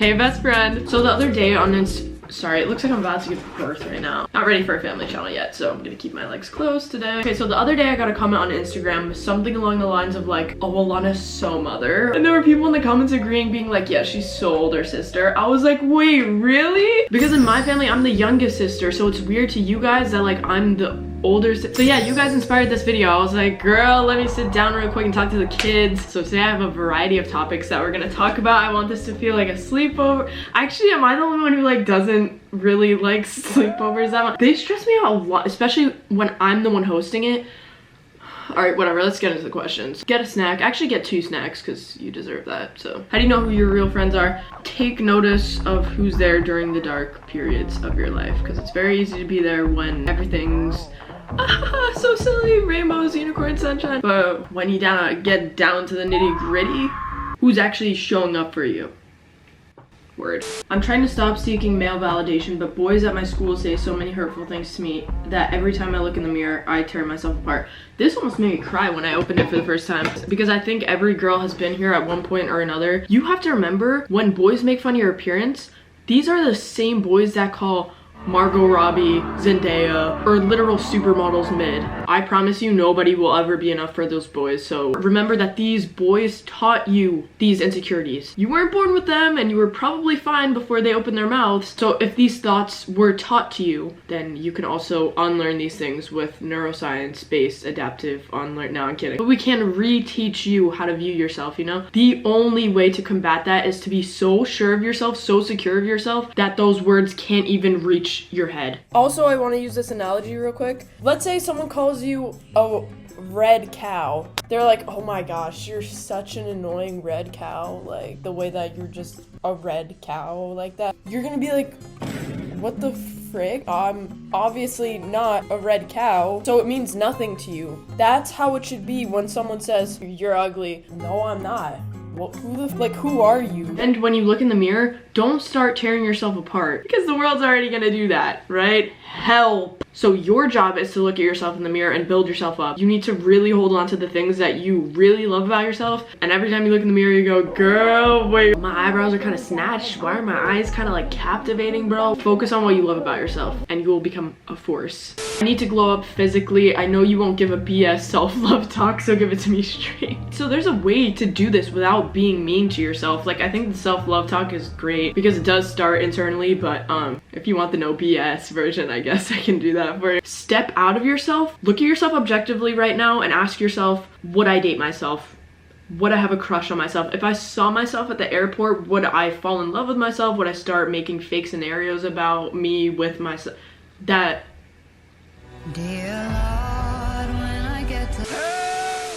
Hey best friend. So the other day on sorry, it looks like I'm about to give birth right now. Not ready for a family channel yet, so I'm gonna keep my legs closed today. Okay, so the other day I got a comment on Instagram, something along the lines of like, oh, Alana's so mother. And there were people in the comments agreeing, being like, yeah, she's so older sister. I was like, wait, really? Because in my family, I'm the youngest sister, so it's weird to you guys that like I'm the older sister. So yeah, you guys inspired this video. I was like, girl, let me sit down real quick and talk to the kids. So today I have a variety of topics that we're gonna talk about. I want this to feel like a sleepover. Actually, am I the only one who like doesn't really like sleepovers that much? They stress me out a lot, especially when I'm the one hosting it. All right, whatever, let's get into the questions. Get a snack. Actually get 2 snacks because you deserve that. So how do you know who your real friends are? Take notice of who's there during the dark periods of your life, because it's very easy to be there when everything's so silly, rainbows, unicorns, sunshine. But when you get down to the nitty gritty, who's actually showing up for you? Word. I'm trying to stop seeking male validation, but boys at my school say so many hurtful things to me that every time I look in the mirror, I tear myself apart. This almost made me cry when I opened it for the first time, because I think every girl has been here at one point or another. You have to remember, when boys make fun of your appearance, these are the same boys that call Margot Robbie, Zendaya, or literal supermodels mid. I promise you nobody will ever be enough for those boys, so remember that these boys taught you these insecurities. You weren't born with them and you were probably fine before they opened their mouths, so if these thoughts were taught to you, then you can also unlearn these things with neuroscience-based adaptive unlearn. No, I'm kidding. But we can reteach you how to view yourself, you know? The only way to combat that is to be so sure of yourself, so secure of yourself, that those words can't even reach your head. Also, I want to use this analogy real quick. Let's say someone calls you a red cow. They're like, oh my gosh, you're such an annoying red cow. Like, the way that you're just a red cow like that. You're gonna be like, what the frick? I'm obviously not a red cow, so it means nothing to you. That's how it should be when someone says, you're ugly. No, I'm not. Well, who are you? And when you look in the mirror, don't start tearing yourself apart, because the world's already gonna do that, right? Help. So your job is to look at yourself in the mirror and build yourself up. You need to really hold on to the things that you really love about yourself, and every time you look in the mirror you go, girl, wait, my eyebrows are kind of snatched. Why are my eyes kind of like captivating, bro? Focus on what you love about yourself and you will become a force. I need to glow up physically. I know you won't give a BS self-love talk, so give it to me straight. So there's a way to do this without being mean to yourself. Like, I think the self-love talk is great because it does start internally, but if you want the no BS version, I guess I can do that for you. Step out of yourself, look at yourself objectively right now and ask yourself, would I date myself? Would I have a crush on myself? If I saw myself at the airport, would I fall in love with myself? Would I start making fake scenarios about me with myself? That Dear Lord, when I get to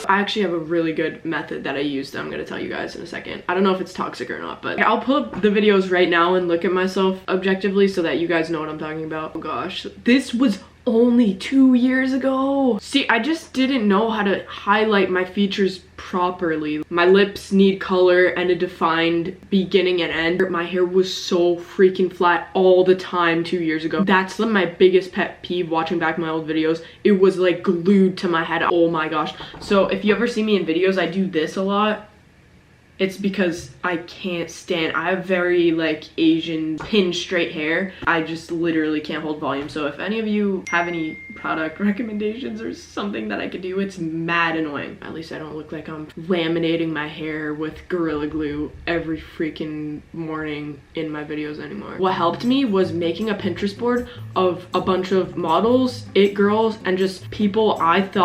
I actually have a really good method that I use that I'm gonna tell you guys in a second. I don't know if it's toxic or not, but I'll pull up the videos right now and look at myself objectively so that you guys know what I'm talking about. Oh gosh, this was only 2 years ago. See, I just didn't know how to highlight my features properly. My lips need color and a defined beginning and end. My hair was so freaking flat all the time 2 years ago. That's my biggest pet peeve watching back my old videos. It was like glued to my head. Oh my gosh. So if you ever see me in videos, I do this a lot. It's because I can't stand, I have very like Asian pin straight hair. I just literally can't hold volume. So if any of you have any product recommendations or something that I could do, it's mad annoying. At least I don't look like I'm laminating my hair with Gorilla Glue every freaking morning in my videos anymore. What helped me was making a Pinterest board of a bunch of models, it girls, and just people I've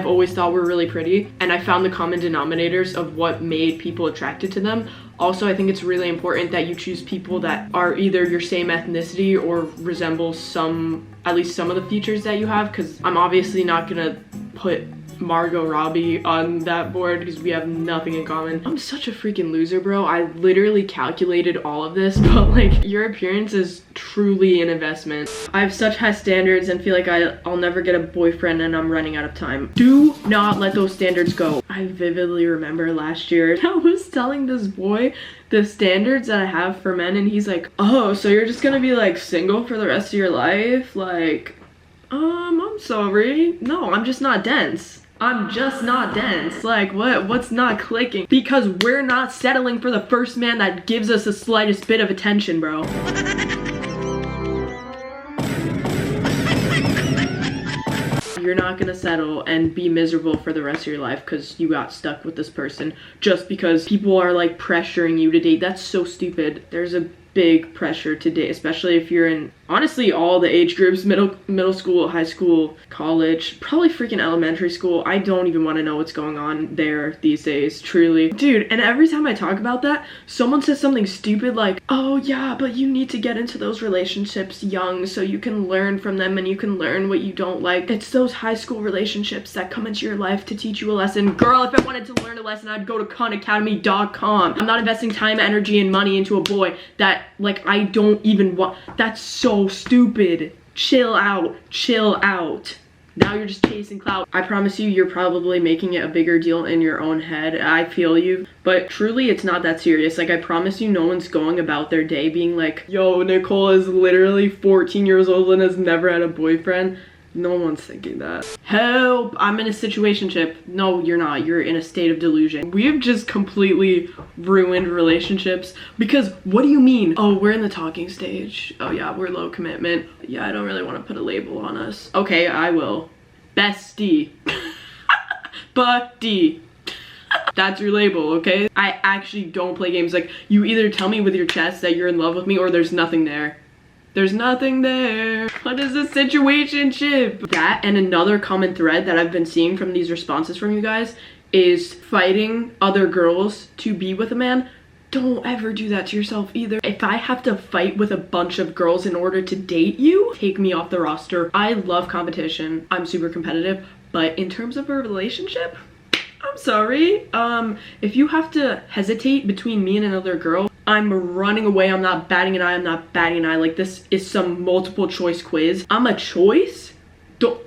always thought were really pretty. And I found the common denominators of what made people attracted to them. Also, I think it's really important that you choose people that are either your same ethnicity or resemble at least some of the features that you have, because I'm obviously not gonna put Margot Robbie on that board because we have nothing in common. I'm such a freaking loser, bro. I literally calculated all of this, but like, your appearance is truly an investment. I have such high standards and feel like I'll never get a boyfriend and I'm running out of time. Do not let those standards go. I vividly remember last year I was telling this boy the standards that I have for men, and he's like, oh, so you're just gonna be like single for the rest of your life? Like, I'm sorry. No, I'm just not dense. I'm just not dense. Like, what's not clicking? Because we're not settling for the first man that gives us the slightest bit of attention, bro. You're not gonna settle and be miserable for the rest of your life because you got stuck with this person just because people are like pressuring you to date. That's so stupid. There's a big pressure to date, especially if you're in, honestly, all the age groups, middle school, high school, college, probably freaking elementary school. I don't even want to know what's going on there these days, truly. Dude, and every time I talk about that, someone says something stupid like, oh yeah, but you need to get into those relationships young so you can learn from them and you can learn what you don't like. It's those high school relationships that come into your life to teach you a lesson. Girl, if I wanted to learn a lesson, I'd go to khanacademy.com. I'm not investing time, energy, and money into a boy that like I don't even want. That's so stupid. Chill out. Chill out. Now you're just chasing clout. I promise you, you're probably making it a bigger deal in your own head. I feel you. But truly, it's not that serious. Like, I promise you, no one's going about their day being like, yo, Nicole is literally 14 years old and has never had a boyfriend. No one's thinking that. Help! I'm in a situationship. No, you're not. You're in a state of delusion. We have just completely ruined relationships because what do you mean? Oh, we're in the talking stage. Oh yeah, we're low commitment. Yeah, I don't really want to put a label on us. Okay, I will. Bestie. Buddy. That's your label, okay? I actually don't play games. Like, you either tell me with your chest that you're in love with me or there's nothing there. There's nothing there. What is a situationship? That and another common thread that I've been seeing from these responses from you guys is fighting other girls to be with a man. Don't ever do that to yourself either. If I have to fight with a bunch of girls in order to date you, take me off the roster. I love competition. I'm super competitive, but in terms of a relationship, I'm sorry. If you have to hesitate between me and another girl, I'm running away. I'm not batting an eye. I'm not batting an eye. Like, this is some multiple choice quiz. I'm a choice? Don't.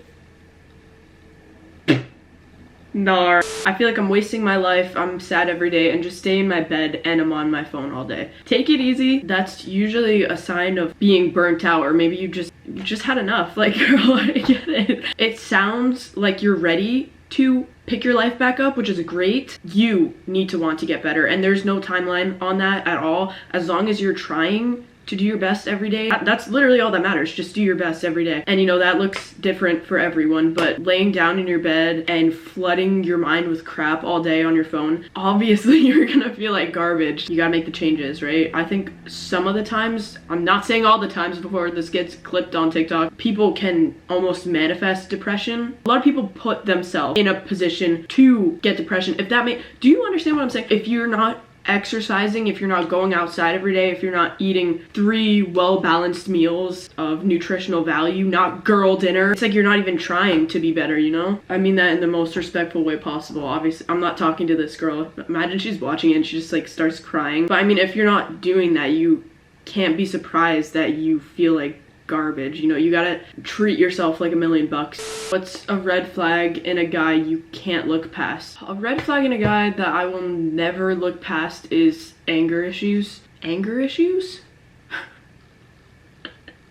Nah. I feel like I'm wasting my life. I'm sad every day and just stay in my bed and I'm on my phone all day. Take it easy. That's usually a sign of being burnt out, or maybe you just had enough. Like, girl, I get it. It sounds like you're ready to pick your life back up, which is great. You need to want to get better, and there's no timeline on that at all. As long as you're trying to do your best every day, that's literally all that matters. Just do your best every day. And you know, that looks different for everyone, but laying down in your bed and flooding your mind with crap all day on your phone, obviously you're gonna feel like garbage. You gotta make the changes, right? I think some of the times, I'm not saying all the times before this gets clipped on TikTok, people can almost manifest depression. A lot of people put themselves in a position to get depression. Do you understand what I'm saying? If you're not exercising, if you're not going outside every day, if you're not eating 3 well-balanced meals of nutritional value, not girl dinner, it's like you're not even trying to be better, you know? I mean that in the most respectful way possible. Obviously, I'm not talking to this girl. Imagine she's watching it and she just like starts crying. But I mean, if you're not doing that, you can't be surprised that you feel like garbage. You know, you gotta treat yourself like $1,000,000. What's a red flag in a guy you can't look past? A red flag in a guy that I will never look past is anger issues. Anger issues?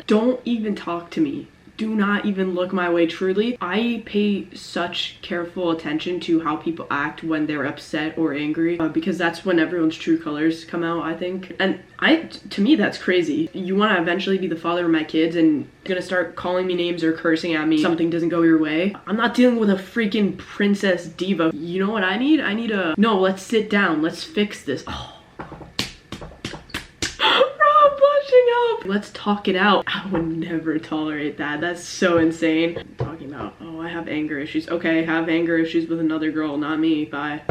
Don't even talk to me. Do not even look my way, truly. I pay such careful attention to how people act when they're upset or angry, because that's when everyone's true colors come out, I think. And to me, that's crazy. You want to eventually be the father of my kids and you're gonna start calling me names or cursing at me, something doesn't go your way. I'm not dealing with a freaking princess diva. You know what I need? No, let's sit down. Let's fix this. Oh. Let's talk it out. I would never tolerate that. That's so insane. I'm talking about, oh, I have anger issues. Okay, have anger issues with another girl, not me. Bye.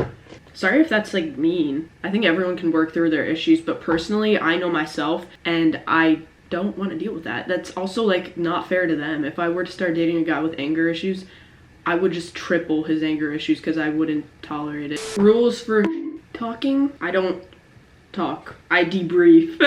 Sorry if that's like mean. I think everyone can work through their issues, but personally, I know myself and I don't want to deal with that. That's also like not fair to them. If I were to start dating a guy with anger issues, I would just triple his anger issues because I wouldn't tolerate it. Rules for talking: I don't talk, I debrief.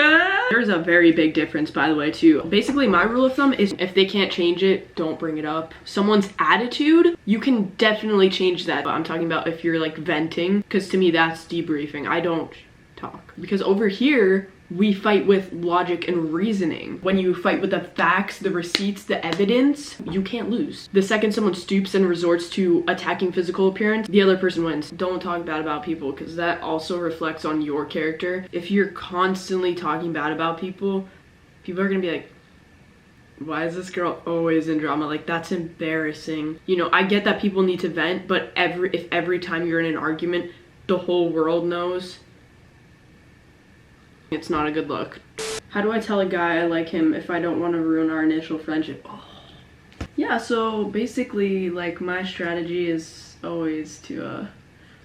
There's a very big difference, by the way, too. Basically, my rule of thumb is if they can't change it, don't bring it up. Someone's attitude, you can definitely change that. But I'm talking about if you're like venting, because to me that's debriefing. I don't talk, because over here We fight with logic and reasoning. When you fight with the facts, the receipts, the evidence, you can't lose. The second someone stoops and resorts to attacking physical appearance, the other person wins. Don't talk bad about people, because that also reflects on your character. If you're constantly talking bad about people, people are gonna be like, why is this girl always in drama? Like, that's embarrassing. You know, I get that people need to vent, but if every time you're in an argument, the whole world knows, it's not a good look. How do I tell a guy I like him if I don't want to ruin our initial friendship? Oh. Yeah, so basically, like, my strategy is always to,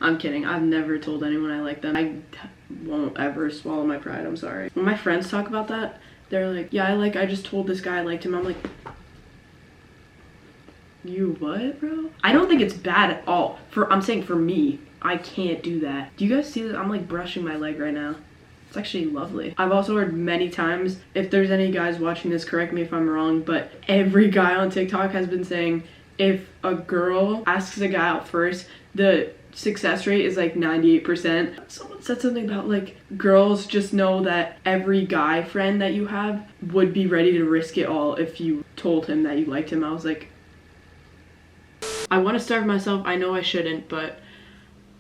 I'm kidding. I've never told anyone I like them. I won't ever swallow my pride, I'm sorry. When my friends talk about that, they're like, yeah, I just told this guy I liked him. I'm like, you what, bro? I don't think it's bad at all. I'm saying for me, I can't do that. Do you guys see that? I'm like brushing my leg right now. It's actually lovely. I've also heard many times, if there's any guys watching this, correct me if I'm wrong, but every guy on TikTok has been saying if a girl asks a guy out first, the success rate is like 98%. Someone said something about like girls just know that every guy friend that you have would be ready to risk it all if you told him that you liked him. I was like, I want to starve myself. I know I shouldn't, but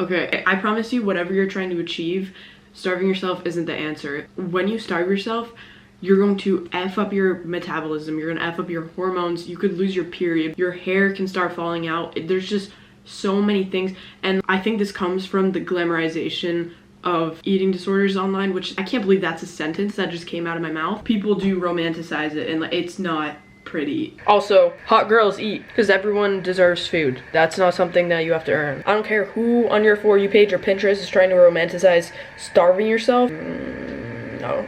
okay, I promise you, whatever you're trying to achieve, starving yourself isn't the answer. When you starve yourself, you're going to F up your metabolism, you're gonna F up your hormones, you could lose your period, your hair can start falling out. There's just so many things, and I think this comes from the glamorization of eating disorders online, which I can't believe that's a sentence that just came out of my mouth. People do romanticize it, and it's not pretty. Also, hot girls eat, because everyone deserves food. That's not something that you have to earn. I don't care who on your For You page or Pinterest is trying to romanticize starving yourself. No,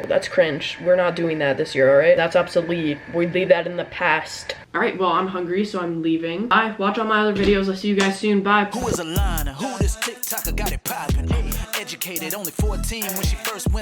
that's cringe. We're not doing that this year, alright? That's obsolete. We leave that in the past. Alright, well, I'm hungry, so I'm leaving. Bye. Watch all my other videos. I'll see you guys soon. Bye. Who is a liner? Who this TikToker got it poppin'? Educated, only 14 when she first went